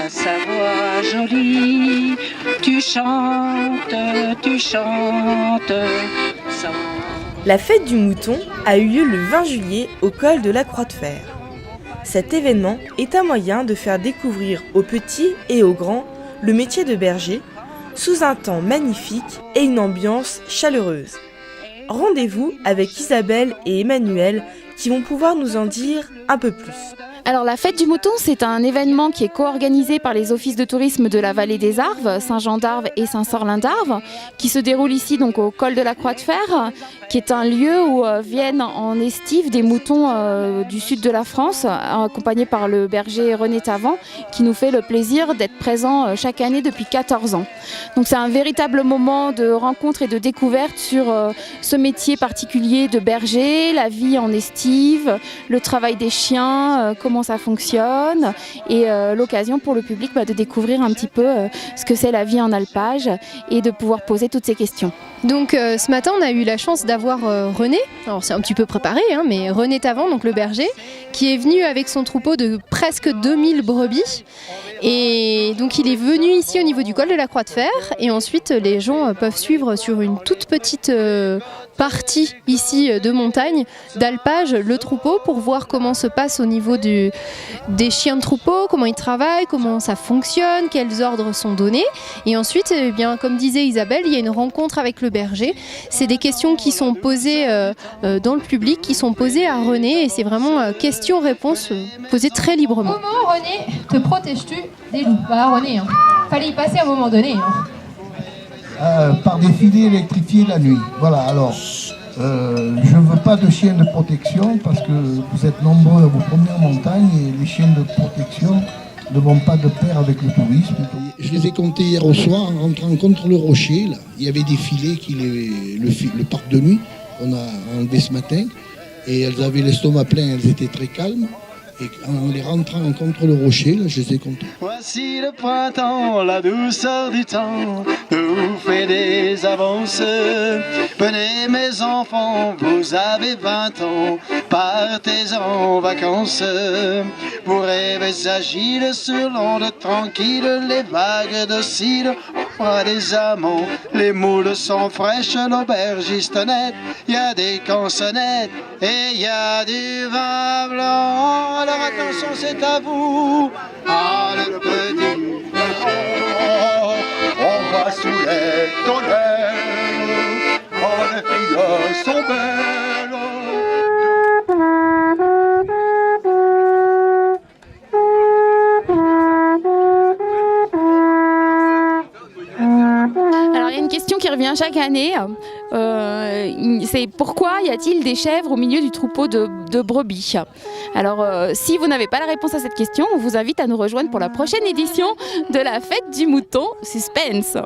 sa voix jolie, tu chantes, sans... La fête du mouton a eu lieu le 20 juillet au col de la Croix de Fer. Cet événement est un moyen de faire découvrir aux petits et aux grands le métier de berger sous un temps magnifique et une ambiance chaleureuse. Rendez-vous avec Isabelle et Emmanuel qui vont pouvoir nous en dire un peu plus. Alors la fête du mouton, c'est un événement qui est co-organisé par les offices de tourisme de la vallée des Arves, Saint-Jean-d'Arves et Saint-Sorlin-d'Arves, qui se déroule ici donc au col de la Croix de Fer, qui est un lieu où viennent en estive des moutons du sud de la France, accompagnés par le berger René Tavant, qui nous fait le plaisir d'être présent chaque année depuis 14 ans. Donc c'est un véritable moment de rencontre et de découverte sur ce métier particulier de berger, la vie en estive, le travail des chiens, comment ça fonctionne et l'occasion pour le public de découvrir un petit peu ce que c'est la vie en alpage et de pouvoir poser toutes ces questions. Donc ce matin on a eu la chance d'avoir René, alors c'est un petit peu préparé mais René Tavant, donc le berger, qui est venu avec son troupeau de presque 2000 brebis et donc il est venu ici au niveau du col de la Croix de Fer et ensuite les gens peuvent suivre sur une toute petite partie ici de montagne d'alpage le troupeau pour voir comment se passe au niveau des chiens de troupeau, comment ils travaillent, comment ça fonctionne, quels ordres sont donnés et ensuite comme disait Isabelle, il y a une rencontre avec le berger. C'est des questions qui sont posées dans le public, qui sont posées à René et c'est vraiment questions-réponses posées très librement. Comment, René, te protèges-tu des loups? René, fallait y passer à un moment donné. Par des filets électrifiés la nuit. Voilà, alors, je ne veux pas de chiens de protection parce que vous êtes nombreux à vous promener en montagne et les chiens de protection ne vont pas de pair avec le tourisme. Je les ai comptés hier au soir en rentrant contre le rocher. Là. Il y avait des filets, le parc de nuit, on a enlevé ce matin. Et elles avaient l'estomac plein, elles étaient très calmes. Et en les rentrant contre le rocher, là, je les ai comptés. Voici le printemps, la douceur du temps nous fait des avances. Venez mes enfants, vous avez 20 ans, partez en vacances. Vous rêvez agiles sur l'onde tranquille, les vagues dociles, on des amants. Les moules sont fraîches, l'aubergiste net, y a des cançonnettes et y a du vin blanc. Alors attention, c'est à vous. Ah, le petit, on va sous les tonnelles. Oh, les filles sont belles. Alors il y a une question qui revient chaque année, c'est pourquoi y a-t-il des chèvres au milieu du troupeau de brebis? Alors si vous n'avez pas la réponse à cette question, on vous invite à nous rejoindre pour la prochaine édition de la fête du mouton. Suspense!